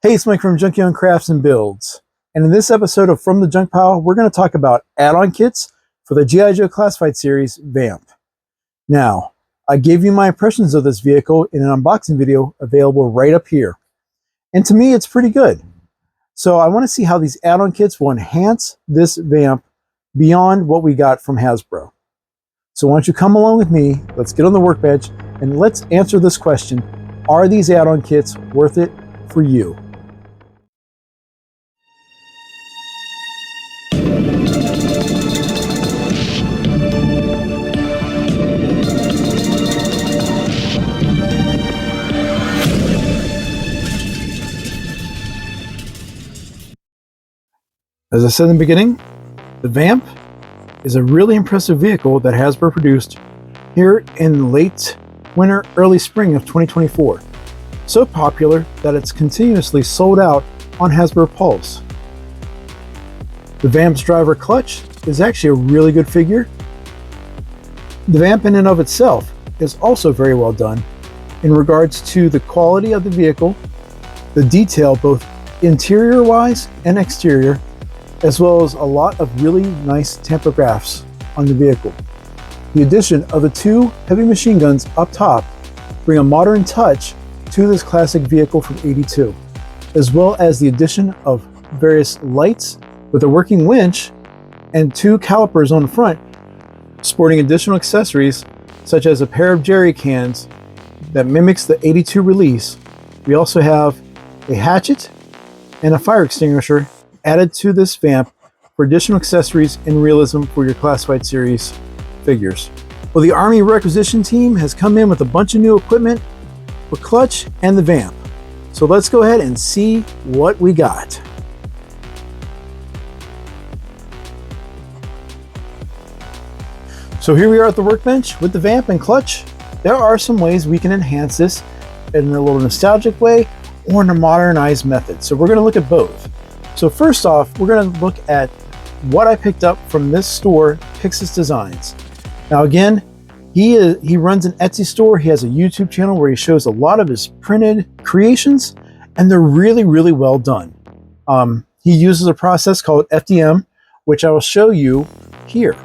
Hey, it's Mike from Junkyard Crafts and Builds. And in this episode of From the Junk Pile, we're going to talk about add-on kits for the G.I. Joe Classified Series VAMP. Now, I gave you my impressions of this vehicle in an unboxing video available right up here. And to me, it's pretty good. So I want to see how these add-on kits will enhance this VAMP beyond what we got from Hasbro. So why don't you come along with me, let's get on the workbench, and let's answer this question. Are these add-on kits worth it for you? As I said in the beginning, the VAMP is a really impressive vehicle that Hasbro produced here in late winter, early spring of 2024. So popular that it's continuously sold out on Hasbro Pulse. The VAMP's driver clutch is actually a really good figure. The VAMP in and of itself is also very well done in regards to the quality of the vehicle, the detail both interior-wise and exterior, as well as a lot of really nice tachographs on the vehicle. The addition of the two heavy machine guns up top bring a modern touch to this classic vehicle from '82, as well as the addition of various lights with a working winch and two calipers on the front, sporting additional accessories such as a pair of jerry cans that mimics the '82 release. We also have a hatchet and a fire extinguisher added to this VAMP for additional accessories and realism for your Classified Series figures. Well, the Army requisition team has come in with a bunch of new equipment for clutch and the VAMP. So let's go ahead and see what we got. So here we are at the workbench with the VAMP and clutch. There are some ways we can enhance this in a little nostalgic way or in a modernized method. So we're going to look at both. So first off, we're going to look at what I picked up from this store, PixisDesigns. Now again, he runs an Etsy store. He has a YouTube channel where he shows a lot of his printed creations, and they're really, really well done. He uses a process called FDM, which I will show you here.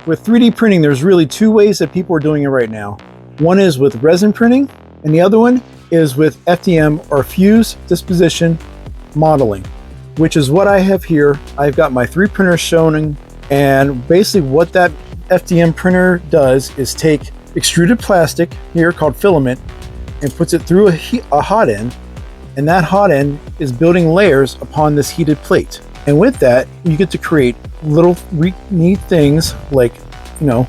With 3D printing, there's really two ways that people are doing it right now. One is with resin printing, and the other one is with FDM, or fuse disposition modeling, which is what I have here. I've got my 3 printers showing, and basically what that FDM printer does is take extruded plastic here called filament and puts it through a hot end, and that hot end is building layers upon this heated plate. And with that, you get to create little neat things like, you know,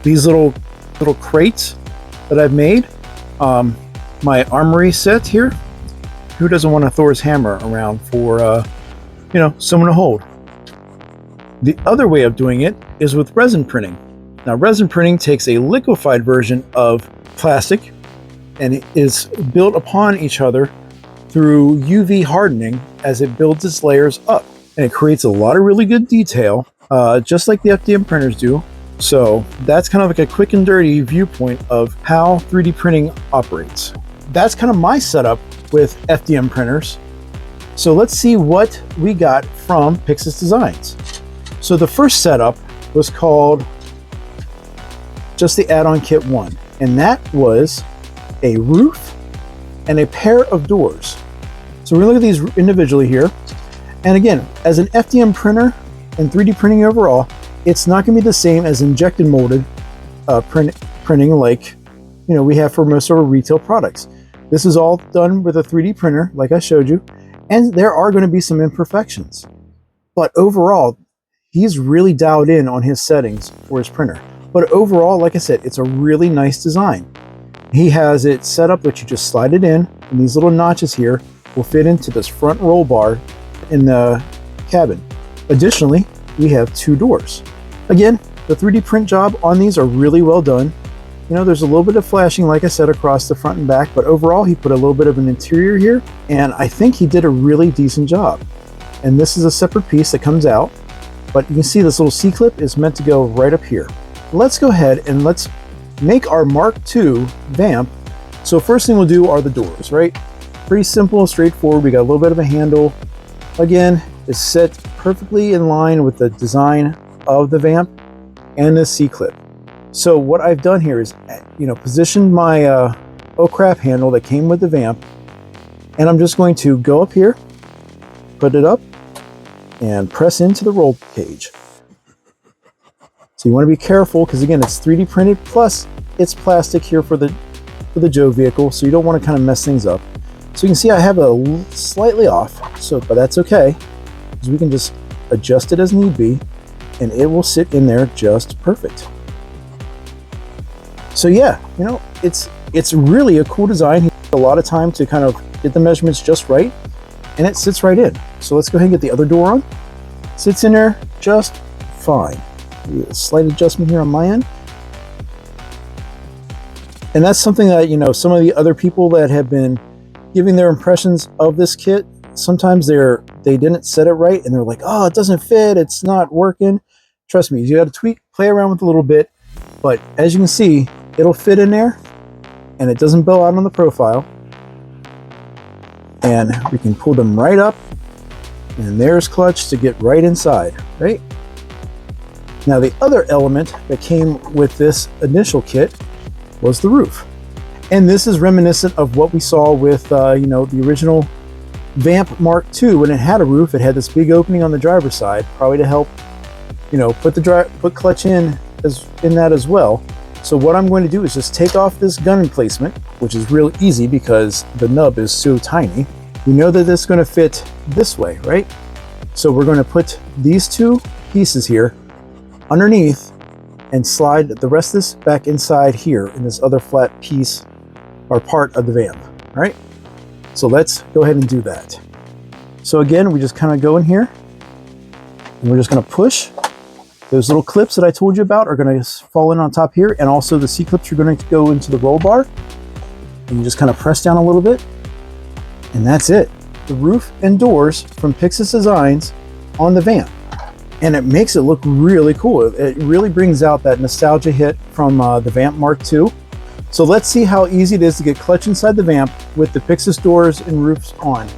these little crates that I've made. My armory set here. Who doesn't want a Thor's hammer around for you know, someone to hold? The other way of doing it is with resin printing. Now, resin printing takes a liquefied version of plastic and it is built upon each other through UV hardening as it builds its layers up. And it creates a lot of really good detail, just like the FDM printers do. So that's kind of like a quick and dirty viewpoint of how 3D printing operates. That's kind of my setup with FDM printers. So let's see what we got from PixisDesigns. So the first setup was called just the add-on kit 1, and that was a roof and a pair of doors. So we're going to look at these individually here. And again, as an FDM printer and 3D printing overall, it's not going to be the same as injected molded printing like, you know, we have for most of our retail products. This is all done with a 3D printer, like I showed you, and there are going to be some imperfections. But overall, he's really dialed in on his settings for his printer. But overall, like I said, it's a really nice design. He has it set up that you just slide it in, and these little notches here will fit into this front roll bar in the cabin. Additionally, we have 2 doors. Again, the 3D print job on these are really well done. You know, there's a little bit of flashing, like I said, across the front and back, but overall he put a little bit of an interior here, and I think he did a really decent job. And this is a separate piece that comes out, but you can see this little C-clip is meant to go right up here. Let's go ahead and let's make our Mark II VAMP. So first thing we'll do are the doors, right? pretty simple and straightforward. We got a little bit of a handle. Again, it's set perfectly in line with the design of the vamp and the C-clip. So what I've done here is, positioned my oh crap handle that came with the vamp, and I'm just going to go up here, put it up, and press into the roll cage. So you want to be careful because again, it's 3D printed, plus it's plastic here for the Joe vehicle, so you don't want to kind of mess things up. So you can see I have it slightly off, but that's okay, because we can just adjust it as need be, and it will sit in there just perfect. So yeah, it's really a cool design. A lot of time to kind of get the measurements just right, and it sits right in. So let's go ahead and get the other door on. Sits in there just fine. A slight adjustment here on my end. And that's something that, some of the other people that have been giving their impressions of this kit, sometimes they didn't set it right, and they're like, oh, it doesn't fit, it's not working. Trust me, you got to tweak, play around with it a little bit, but as you can see, it'll fit in there, and it doesn't bow out on the profile. And we can pull them right up, and there's clutch to get right inside, right? Now the other element that came with this initial kit was the roof. And this is reminiscent of what we saw with, the original Vamp Mark II. When it had a roof, it had this big opening on the driver's side, probably to help, put clutch in that as well. So what I'm going to do is just take off this gun emplacement, which is real easy because the nub is so tiny. We know that this is going to fit this way, right? So we're going to put these two pieces here underneath and slide the rest of this back inside here in this other flat piece or part of the vamp. All right, so let's go ahead and do that. So again, we just kind of go in here, and we're just going to push. Those little clips that I told you about are going to fall in on top here, and also the C-clips are going to go into the roll bar. And you just kind of press down a little bit, and that's it. The roof and doors from PixisDesigns on the vamp. And it makes it look really cool. It really brings out that nostalgia hit from the Vamp Mark II. So let's see how easy it is to get clutch inside the vamp with the Pixis doors and roofs on.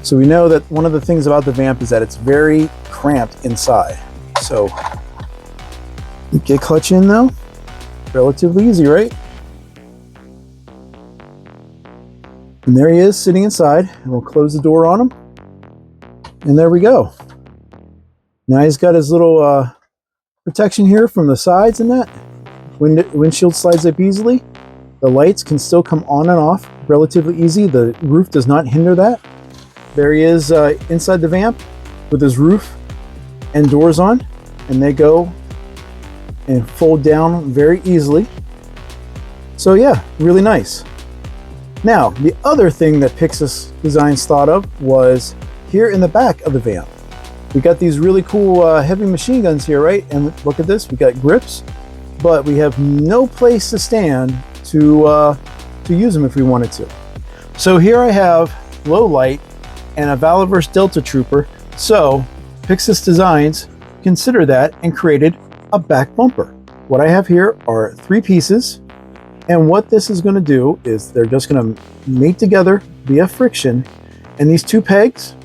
So we know that one of the things about the vamp is that it's very cramped inside. So get clutch in though, relatively easy, right? And there he is sitting inside, and we'll close the door on him. And there we go. Now he's got his little protection here from the sides and that. Windshield slides up easily. The lights can still come on and off relatively easy. The roof does not hinder that. There he is inside the vamp with his roof and doors on, and they go and fold down very easily. So yeah, really nice. Now, the other thing that PixisDesigns thought of was here in the back of the vamp. We got these really cool heavy machine guns here, right? And look at this, we got grips, but we have no place to stand to use them if we wanted to. So here I have low light and a Valorverse Delta Trooper. So PixisDesigns considered that and created a back bumper. What I have here are 3 pieces, and what this is going to do is they're just going to mate together via friction, and these 2 pegs,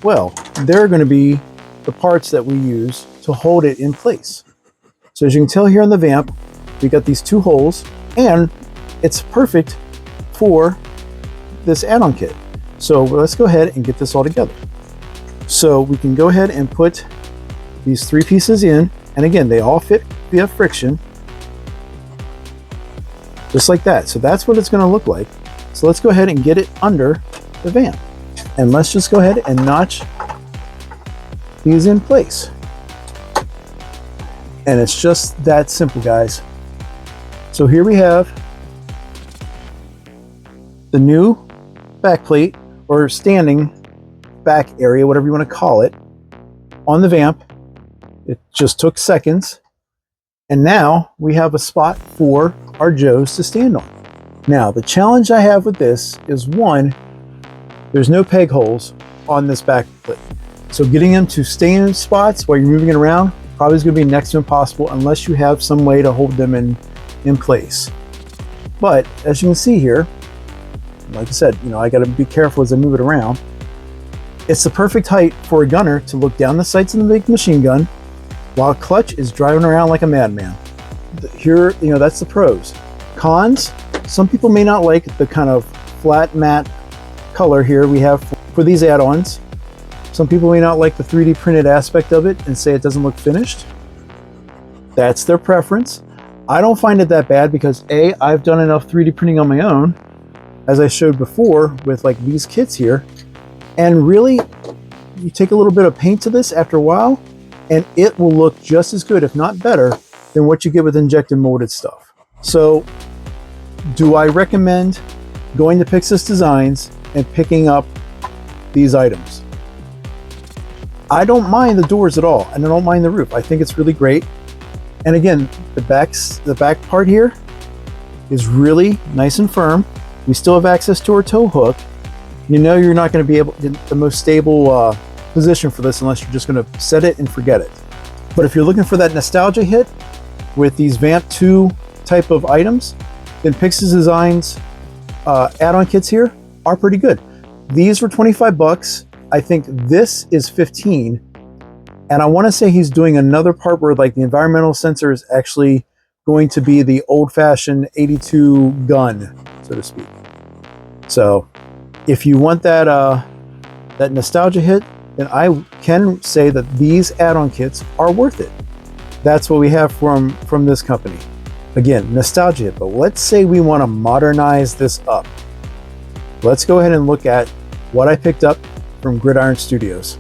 well, they're going to be the parts that we use to hold it in place. So as you can tell here on the vamp, we got these 2 holes, and it's perfect for this add-on kit. So let's go ahead and get this all together. So we can go ahead and put these 3 pieces in, and again, they all fit via friction, just like that. So that's what it's going to look like. So let's go ahead and get it under the vamp. And let's just go ahead and notch these in place. And it's just that simple, guys. So here we have the new back plate, or standing back area, whatever you want to call it, on the vamp. It just took seconds. And now we have a spot for our Joes to stand on. Now, the challenge I have with this is, one, there's no peg holes on this back plate. So getting them to stay in spots while you're moving it around probably is going to be next to impossible unless you have some way to hold them in place. But as you can see here, like I said, you know, I got to be careful as I move it around. It's the perfect height for a gunner to look down the sights of the big machine gun while clutch is driving around like a madman. Here, you know, that's the pros. Cons, some people may not like the kind of flat matte color here we have for these add-ons. Some people may not like the 3D printed aspect of it and say it doesn't look finished. That's their preference. I don't find it that bad because A, I've done enough 3D printing on my own, as I showed before with like these kits here, and really you take a little bit of paint to this after a while and it will look just as good, if not better, than what you get with injected molded stuff. So do I recommend going to Pixis Designs and picking up these items? I don't mind the doors at all, and I don't mind the roof. I think it's really great. And again, the back part here is really nice and firm. We still have access to our tow hook. You know you're not going to be able to the most stable position for this unless you're just going to set it and forget it. But if you're looking for that nostalgia hit with these VAMP 2 type of items, then PixisDesign's add-on kits here are pretty good. These were 25 bucks. I think this is 15. And I want to say he's doing another part where like the environmental sensor is actually going to be the old-fashioned 82 gun, so to speak. So if you want that that nostalgia hit, then I can say that these add-on kits are worth it. That's what we have from this company. Again, nostalgia hit, but let's say we want to modernize this up. Let's go ahead and look at what I picked up from Gridiron Studios.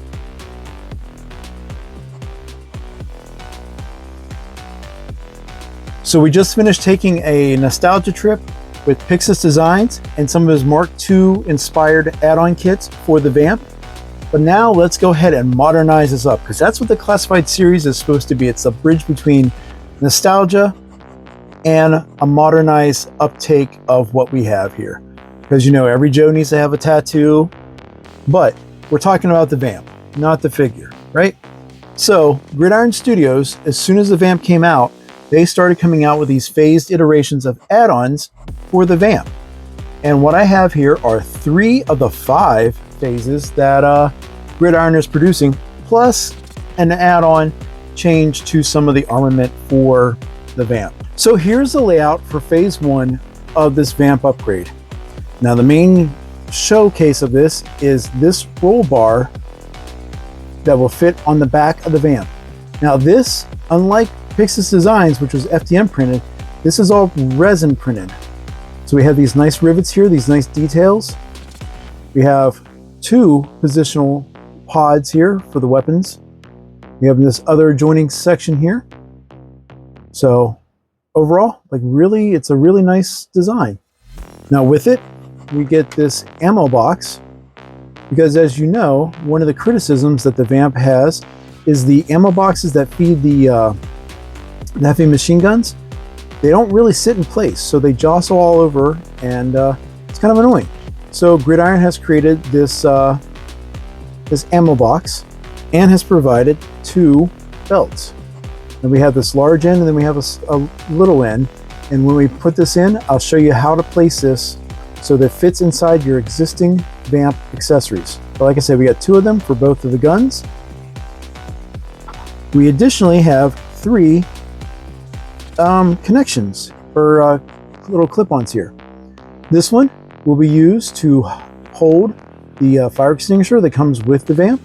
So we just finished taking a nostalgia trip with Pixis Designs and some of his Mark II inspired add-on kits for the VAMP. But now let's go ahead and modernize this up, because that's what the Classified series is supposed to be. It's a bridge between nostalgia and a modernized uptake of what we have here. Because you know, every Joe needs to have a tattoo, but we're talking about the VAMP, not the figure, right? So Gridiron Studios, as soon as the VAMP came out, they started coming out with these phased iterations of add-ons for the VAMP. And what I have here are 3 of the 5 phases that Gridiron is producing, plus an add-on change to some of the armament for the VAMP. So here's the layout for phase 1 of this VAMP upgrade. Now the main showcase of this is this roll bar that will fit on the back of the VAMP. Now this, unlike Pixis Designs, which was FDM printed, this is all resin printed. So we have these nice rivets here, these nice details. We have 2 positional pods here for the weapons. We have this other joining section here. So overall, like really, it's a really nice design. Now with it, we get this ammo box, because as you know, one of the criticisms that the VAMP has is the ammo boxes that feed the heavy machine guns. They don't really sit in place, so they jostle all over, and it's kind of annoying. So Gridiron has created this this ammo box and has provided 2 belts. And we have this large end, and then we have a little end. And when we put this in, I'll show you how to place this so that it fits inside your existing VAMP accessories. But like I said, we got 2 of them for both of the guns. We additionally have 3 connections or little clip-ons here. This one will be used to hold the fire extinguisher that comes with the VAMP.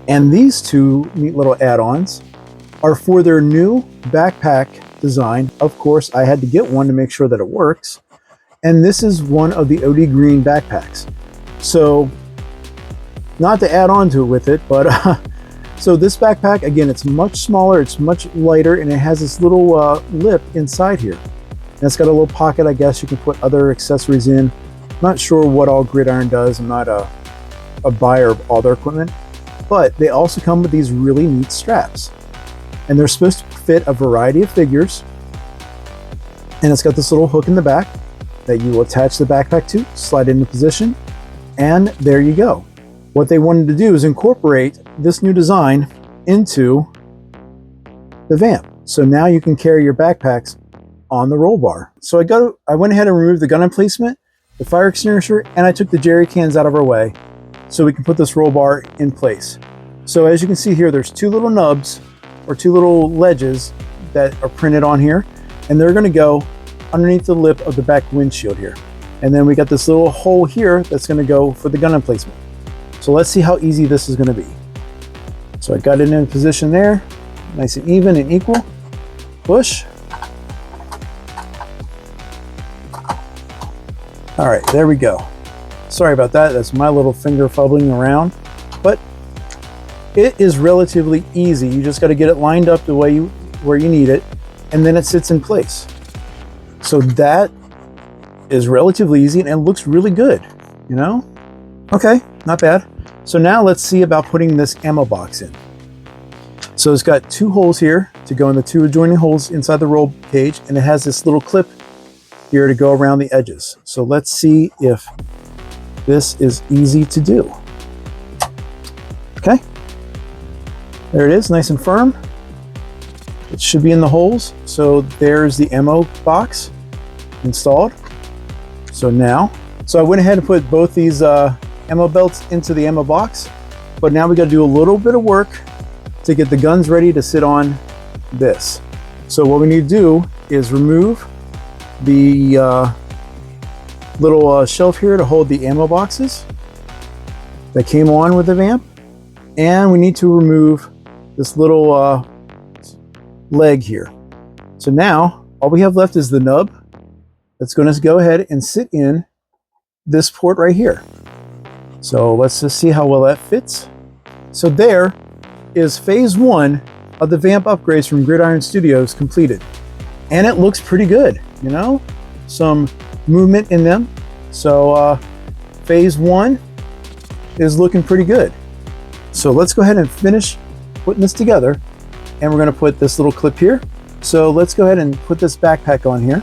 And these 2 neat little add-ons are for their new backpack design. Of course, I had to get one to make sure that it works. And this is one of the OD Green backpacks. So, not to add on to it with it, but so this backpack, again, it's much smaller, it's much lighter, and it has this little lip inside here. And it's got a little pocket, I guess you can put other accessories in. Not sure what all Gridiron does. I'm not a buyer of all their equipment. But they also come with these really neat straps. And they're supposed to fit a variety of figures. And it's got this little hook in the back that you will attach the backpack to, slide it into position, and there you go. What they wanted to do is incorporate this new design into the VAMP. So now you can carry your backpacks on the roll bar. So I went ahead and removed the gun emplacement the fire extinguisher, and I took the jerry cans out of our way so we can put this roll bar in place. So as you can see here, there's two little nubs or two little ledges that are printed on here, and they're gonna go underneath the lip of the back windshield here. And then we got this little hole here that's gonna go for the gun emplacement. So let's see how easy this is gonna be. So I got it in position there, nice and even and equal. Push. All right, there we go. Sorry about that, that's my little finger fumbling around, but it is relatively easy. You just gotta get it lined up the way where you need it, and then it sits in place. So that is relatively easy and it looks really good, you know? Okay, not bad. So now let's see about putting this ammo box in. So it's got two holes here to go in the two adjoining holes inside the roll cage, and it has this little clip here to go around the edges. So let's see if this is easy to do. Okay, there it is, nice and firm. It should be in the holes. So there's the ammo box installed. So I went ahead and put both these ammo belts into the ammo box, but now we got to do a little bit of work to get the guns ready to sit on this. So what we need to do is remove the little shelf here to hold the ammo boxes that came on with the VAMP, and we need to remove this little leg here. So now all we have left is the nub that's going to go ahead and sit in this port right here. So let's just see how well that fits. So there is phase one of the VAMP upgrades from Gridiron Studios completed, and it looks pretty good, you know, some movement in them. So phase one is looking pretty good. So let's go ahead and finish putting this together, and we're going to put this little clip here. So let's go ahead and put this backpack on here,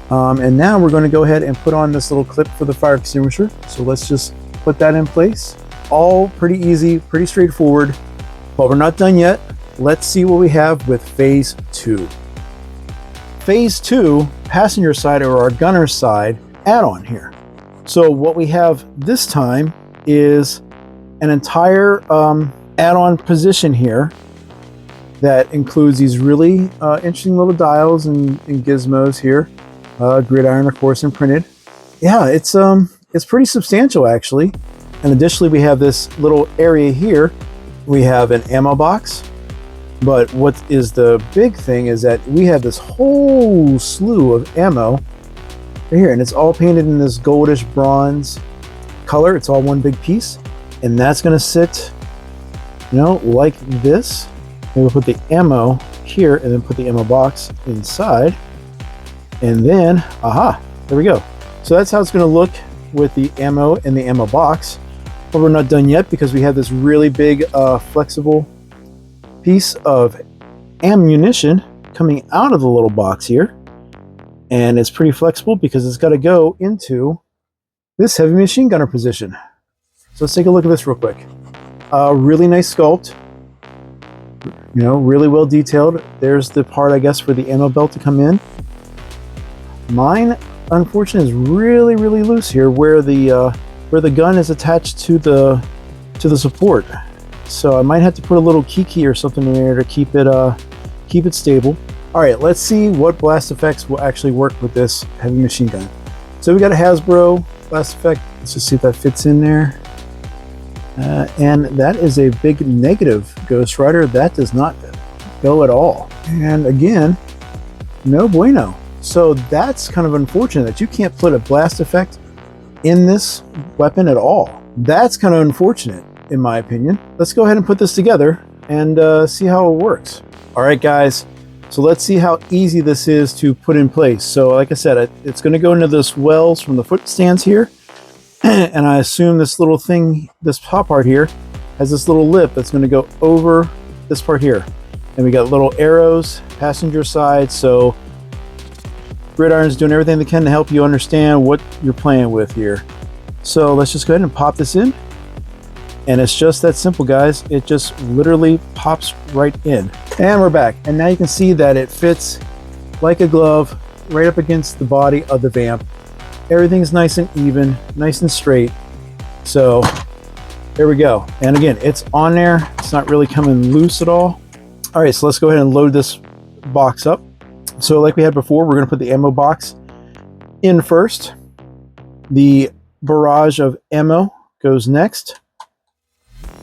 and now we're going to go ahead and put on this little clip for the fire extinguisher. So let's just put that in place. All pretty easy, pretty straightforward, but we're not done yet. Let's see what we have with phase two. Phase two, passenger side or our gunner side add-on here. So what we have this time is an entire add-on position here that includes these really interesting little dials and gizmos here. Gridiron, of course, imprinted. Yeah, it's pretty substantial actually. And additionally, we have this little area here. We have an ammo box, but what is the big thing is that we have this whole slew of ammo right here, and it's all painted in this goldish bronze color. It's all one big piece, and that's going to sit, you know, like this. And we'll put the ammo here and then put the ammo box inside, and then aha, there we go. So that's how it's going to look with the ammo and the ammo box. But we're not done yet because we have this really big flexible piece of ammunition coming out of the little box here, and it's pretty flexible because it's got to go into this heavy machine gunner position. So let's take a look at this real quick. Really nice sculpt, you know, really well detailed. There's the part, I guess, for the ammo belt to come in. Mine, unfortunately, is really loose here where the gun is attached to the support. So I might have to put a little key or something in there to keep it stable. All right, let's see what blast effects will actually work with this heavy machine gun. So we got a Hasbro blast effect. Let's just see if that fits in there. And that is a big negative, Ghost Rider. That does not go at all. And again, no bueno. So that's kind of unfortunate that you can't put a blast effect in this weapon at all. That's kind of unfortunate, in my opinion. Let's go ahead and put this together and see how it works. All right, guys. So let's see how easy this is to put in place. So like I said, it's going to go into this wells from the foot stands here. And I assume this little thing, this top part here, has this little lip that's going to go over this part here. And we got little arrows, passenger side. So Gridiron's doing everything they can to help you understand what you're playing with here. So let's just go ahead and pop this in. And it's just that simple, guys. It just literally pops right in. And we're back. And now you can see that it fits like a glove right up against the body of the VAMP. Everything's nice and even, nice and straight. So there we go. And again, it's on there. It's not really coming loose at all. All right, so let's go ahead and load this box up. So like we had before, we're gonna put the ammo box in first. The barrage of ammo goes next.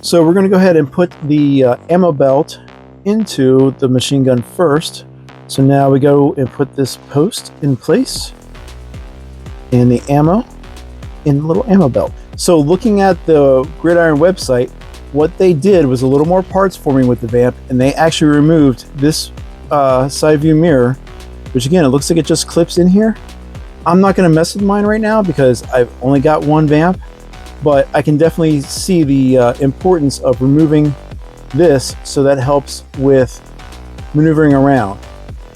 So we're gonna go ahead and put the ammo belt into the machine gun first. So now we go and put this post in place and the ammo in the little ammo belt. So looking at the Gridiron website, what they did was a little more parts forming with the VAMP, and they actually removed this side view mirror, which again, it looks like it just clips in here. I'm not going to mess with mine right now because I've only got one VAMP, but I can definitely see the importance of removing this, so that helps with maneuvering around.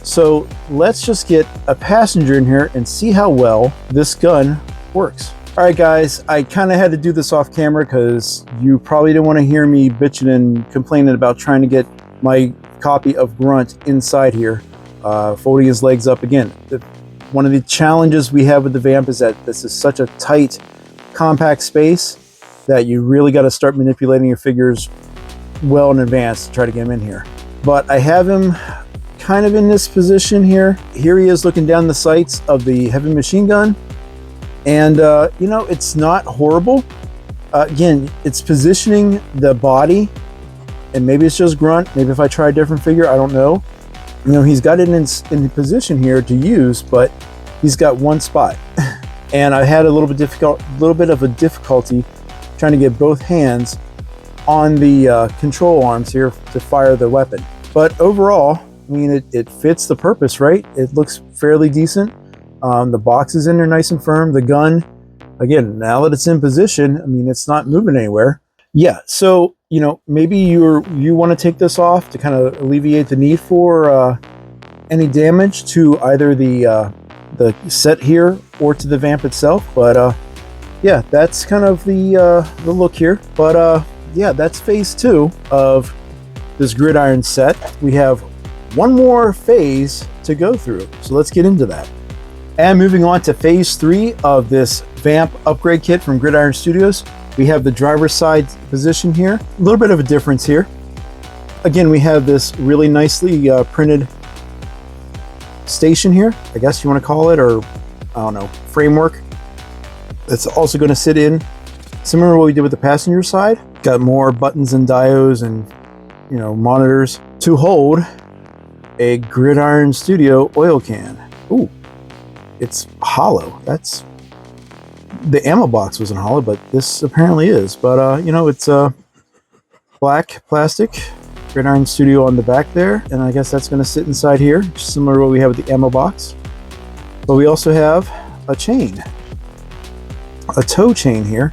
So let's just get a passenger in here and see how well this gun works. All right, guys, I kind of had to do this off camera because you probably didn't want to hear me bitching and complaining about trying to get my copy of Grunt inside here, folding his legs up. Again, one of the challenges we have with the VAMP is that this is such a tight, compact space that you really got to start manipulating your figures well in advance to try to get him in here. But I have him kind of in this position here. Here he is looking down the sights of the heavy machine gun. And, you know, it's not horrible. Again, it's positioning the body, and maybe it's just Grunt. Maybe if I try a different figure, I don't know. You know, he's got it in position here to use, but he's got one spot. And I had a little bit of a difficulty trying to get both hands on the control arms here to fire the weapon. But overall, I mean, it fits the purpose, right? It looks fairly decent. The box is in there nice and firm. The gun, again, now that it's in position, I mean, it's not moving anywhere. Yeah, so, you know, maybe you want to take this off to kind of alleviate the need for any damage to either the set here or to the VAMP itself. But yeah, that's kind of the look here. But yeah, that's phase 2 of this Gridiron set. We have one more phase to go through, so let's get into that. And moving on to phase 3 of this VAMP upgrade kit from Gridiron Studios, we have the driver's side position here. A little bit of a difference here. Again, we have this really nicely printed station here, I guess you want to call it, or I don't know, framework. That's also going to sit in, similar to what we did with the passenger side. Got more buttons and diodes and, you know, monitors to hold a Gridiron Studio oil can. Ooh. It's hollow. That's the ammo box wasn't hollow, but this apparently is. But you know, it's black plastic, Gridiron Studio on the back there, and I guess that's going to sit inside here, similar to what we have with the ammo box. But we also have a chain, a toe chain here.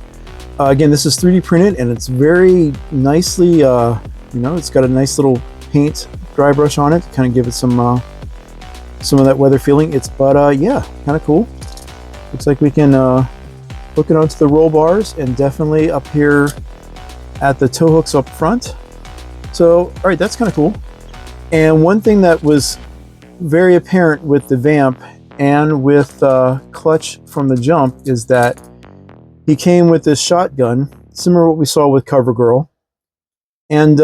Again, this is 3D printed, and it's very nicely, you know, it's got a nice little paint dry brush on it to kind of give it some of that weather feeling. But yeah, kind of cool. Looks like we can hook it onto the roll bars, and definitely up here at the toe hooks up front. So, all right, that's kind of cool. And one thing that was very apparent with the VAMP and with Clutch from the jump is that he came with this shotgun, similar to what we saw with CoverGirl. And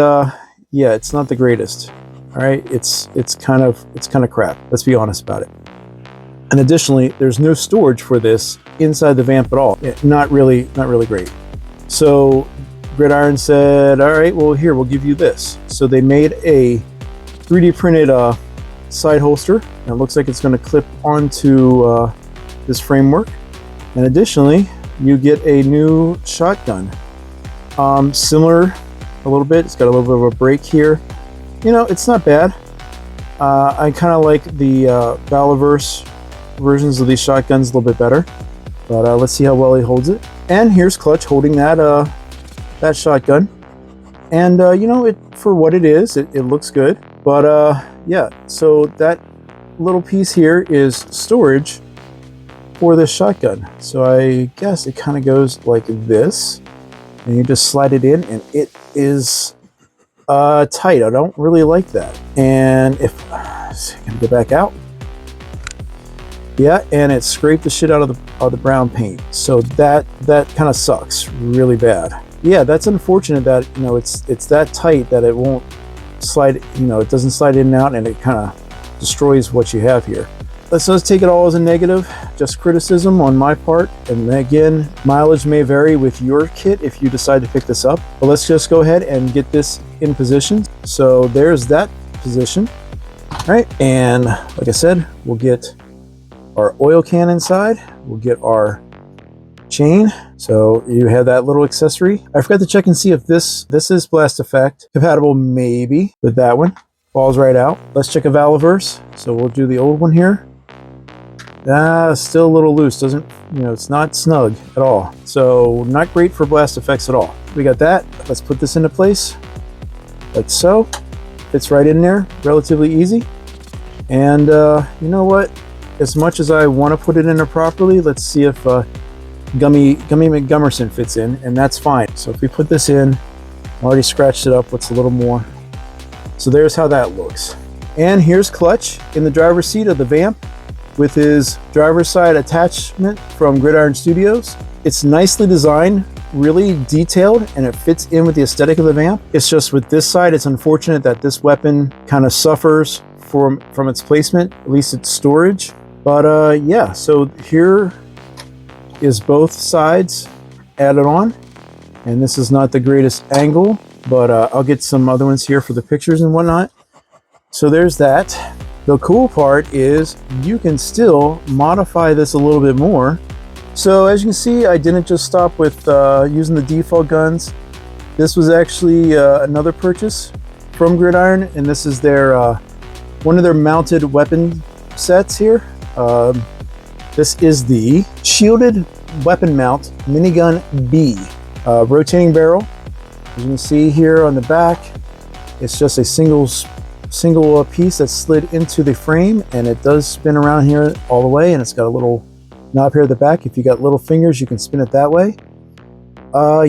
yeah, it's not the greatest. All right, it's kind of crap. Let's be honest about it. And additionally, there's no storage for this inside the VAMP at all. Not really great. So Gridiron said, all right, well, here, we'll give you this. So they made a 3D printed side holster, and it looks like it's going to clip onto this framework. And additionally, you get a new shotgun. Similar a little bit. It's got a little bit of a break here. You know, it's not bad. I kind of like the Balaverse versions of these shotguns a little bit better. But let's see how well he holds it. And here's Clutch holding that that shotgun. And you know, for what it is, it looks good. But yeah, so that little piece here is storage for this shotgun. So I guess it kind of goes like this, and you just slide it in, and it is tight. I don't really like that. And if I can go back out, Yeah, and it scraped the shit out of the brown paint. So that kind of sucks really bad. Yeah, that's unfortunate that, you know, it's that tight that it won't slide, you know, it doesn't slide in and out, and it kind of destroys what you have here. Let's just take it all as a negative, just criticism on my part. And again, mileage may vary with your kit if you decide to pick this up. But let's just go ahead and get this in position. So there's that position. All right, and like I said, we'll get our oil can inside. We'll get our chain. So you have that little accessory. I forgot to check and see if this is blast effect compatible, maybe with that one. Falls right out. Let's check a valveverse. So we'll do the old one here. Still a little loose, doesn't, you know, it's not snug at all. So not great for blast effects at all. We got that. Let's put this into place like so. Fits right in there, relatively easy. And you know what? As much as I want to put it in there properly, let's see if Gummy McGummerson fits in, and that's fine. So if we put this in, I already scratched it up. What's a little more? So there's how that looks. And here's Clutch in the driver's seat of the Vamp with his driver's side attachment from Gridiron Studios. It's nicely designed, really detailed, and it fits in with the aesthetic of the Vamp. It's just with this side, it's unfortunate that this weapon kind of suffers from its placement, at least its storage. But yeah, so here is both sides added on, and this is not the greatest angle, but I'll get some other ones here for the pictures and whatnot. So there's that. The cool part is you can still modify this a little bit more. So as you can see, I didn't just stop with using the default guns. This was actually another purchase from Gridiron, and this is their one of their mounted weapon sets here. This is the shielded weapon mount minigun B, rotating barrel. As you can see here on the back, it's just a single piece that's slid into the frame, and it does spin around here all the way, and it's got a little knob here at the back. If you got little fingers, you can spin it that way.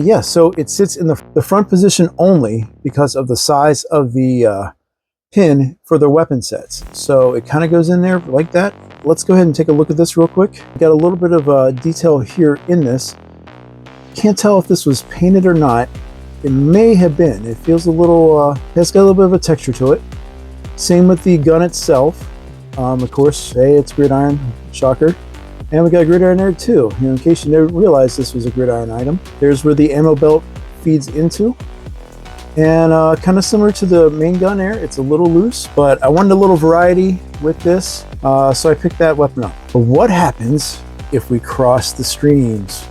Yeah, so it sits in the front position only because of the size of the pin for their weapon sets. So it kind of goes in there like that. Let's go ahead and take a look at this real quick. Got a little bit of detail here in this. Can't tell if this was painted or not. It may have been. It feels a little, it's got a little bit of a texture to it. Same with the gun itself. Of course, hey, it's Gridiron, shocker. And we got Gridiron there too. You know, in case you never realized this was a Gridiron item. There's where the ammo belt feeds into. And kind of similar to the main gun there, it's a little loose, but I wanted a little variety with this, so I picked that weapon up. But what happens if we cross the streams?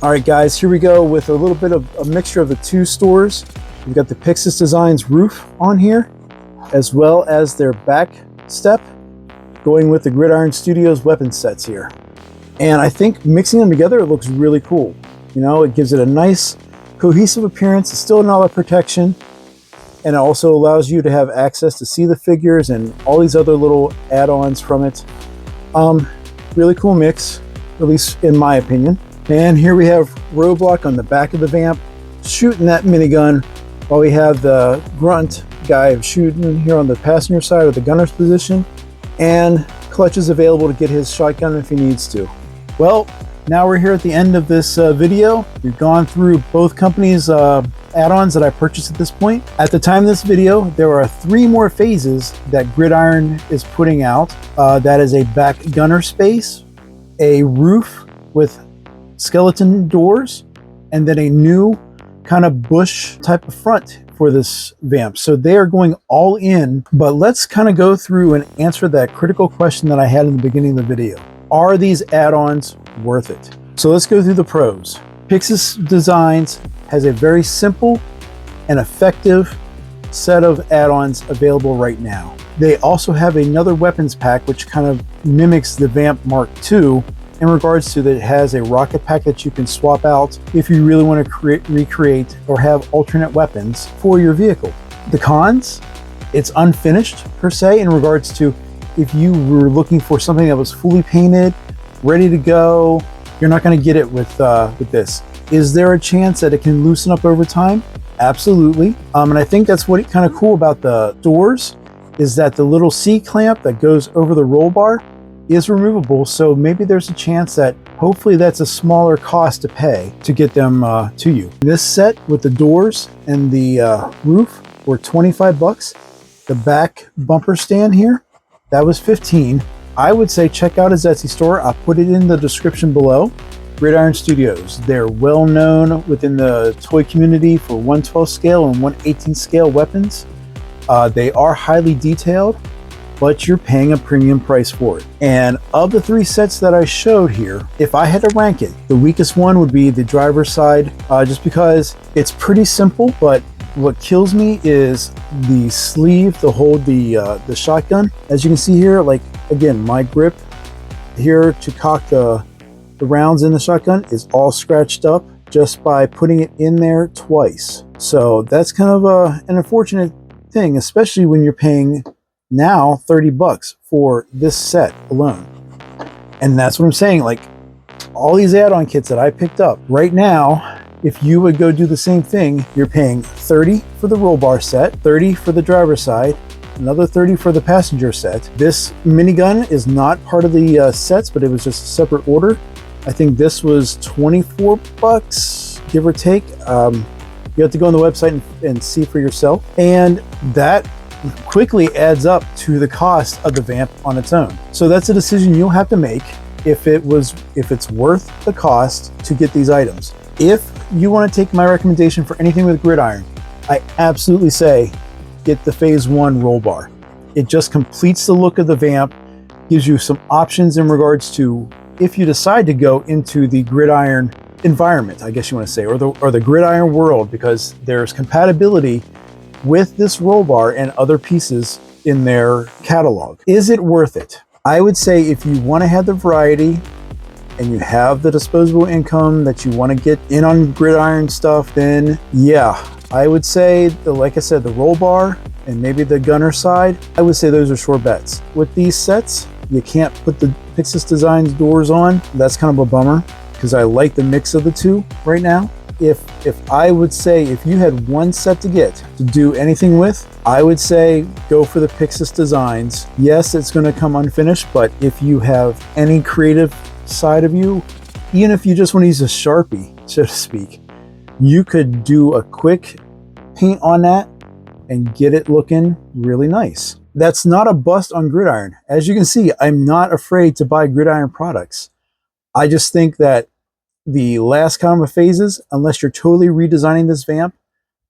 All right, guys, here we go with a little bit of a mixture of the two stores. We've got the PixisDesign's roof on here, as well as their back step, going with the Gridiron Studios weapon sets here. And I think mixing them together, it looks really cool. You know, it gives it a nice cohesive appearance. It's still not a protection, and it also allows you to have access to see the figures and all these other little add-ons from it. Really cool mix, at least in my opinion. And here we have Roadblock on the back of the Vamp shooting that minigun, while we have the grunt guy shooting here on the passenger side of the gunner's position, and Clutch is available to get his shotgun if he needs to. Well, now we're here at the end of this video. We've gone through both companies' add-ons that I purchased at this point. At the time of this video, there are 3 more phases that Gridiron is putting out. That is a back gunner space, a roof with skeleton doors, and then a new kind of bush type of front for this Vamp. So they are going all in, but let's kind of go through and answer that critical question that I had in the beginning of the video. Are these add-ons worth it? So let's go through the pros. PixisDesign has a very simple and effective set of add-ons available right now. They also have another weapons pack which kind of mimics the Vamp Mark II in regards to that it has a rocket pack that you can swap out if you really want to recreate or have alternate weapons for your vehicle. The cons, it's unfinished per se in regards to if you were looking for something that was fully painted, ready to go, you're not going to get it with this. Is there a chance that it can loosen up over time? Absolutely. And I think that's what kind of cool about the doors is that the little C-clamp that goes over the roll bar is removable, so maybe there's a chance that hopefully that's a smaller cost to pay to get them to you. This set with the doors and the roof were 25 bucks. The back bumper stand here, that was 15. I would say check out his Etsy store. I'll put it in the description below. Gridiron Studios. They're well known within the toy community for 1/12 scale and 1/18 scale weapons. They are highly detailed, but you're paying a premium price for it. And of the 3 sets that I showed here, if I had to rank it, the weakest one would be the driver's side, just because it's pretty simple, but what kills me is the sleeve to hold the shotgun. As you can see here, like, again, my grip here to cock the rounds in the shotgun is all scratched up just by putting it in there twice. So that's kind of an unfortunate thing, especially when you're paying now 30 bucks for this set alone. And that's what I'm saying, like, all these add-on kits that I picked up right now, if you would go do the same thing, you're paying 30 for the roll bar set, 30 for the driver's side, another 30 for the passenger set. This minigun is not part of the sets, but it was just a separate order. I think this was 24 bucks, give or take. You have to go on the website and see for yourself. And that quickly adds up to the cost of the VAMP on its own. So that's a decision you'll have to make if it's worth the cost to get these items. If you want to take my recommendation for anything with Gridiron, I absolutely say get the Phase 1 roll bar. It just completes the look of the VAMP, gives you some options in regards to if you decide to go into the Gridiron environment, I guess you want to say, or the Gridiron world, because there's compatibility with this roll bar and other pieces in their catalog. Is it worth it? I would say if you want to have the variety and you have the disposable income that you want to get in on Gridiron stuff, then yeah, I would say, like I said, the roll bar and maybe the gunner side, I would say those are sure bets. With these sets, you can't put the PixisDesign doors on. That's kind of a bummer because I like the mix of the two right now. If I would say, if you had one set to get to do anything with, I would say go for the PixisDesigns. Yes, it's going to come unfinished, but if you have any creative side of you, even if you just want to use a Sharpie, so to speak, you could do a quick paint on that and get it looking really nice. That's not a bust on Gridiron. As you can see, I'm not afraid to buy Gridiron products. I just think that the last couple of phases, unless you're totally redesigning this VAMP,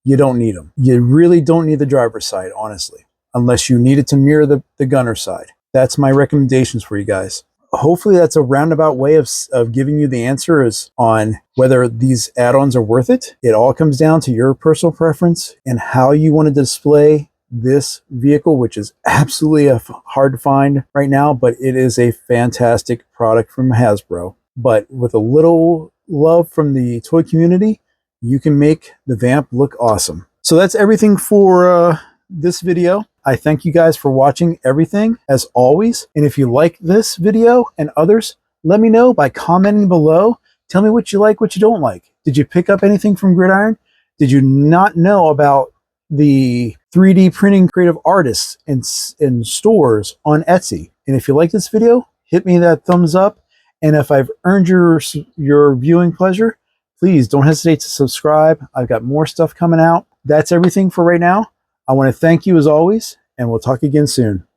you don't need them. You really don't need the driver's side, honestly, unless you need it to mirror the gunner side. That's my recommendations for you guys. Hopefully that's a roundabout way of giving you the answers on whether these add-ons are worth it. It all comes down to your personal preference and how you want to display this vehicle, which is absolutely hard to find right now, but it is a fantastic product from Hasbro. But with a little love from the toy community, you can make the VAMP look awesome. So that's everything for this video. I thank you guys for watching everything, as always. And if you like this video and others, let me know by commenting below. Tell me what you like, what you don't like. Did you pick up anything from Gridiron? Did you not know about the 3D printing creative artists in stores on Etsy? And if you like this video, hit me that thumbs up. And if I've earned your viewing pleasure, please don't hesitate to subscribe. I've got more stuff coming out. That's everything for right now. I want to thank you as always, and we'll talk again soon.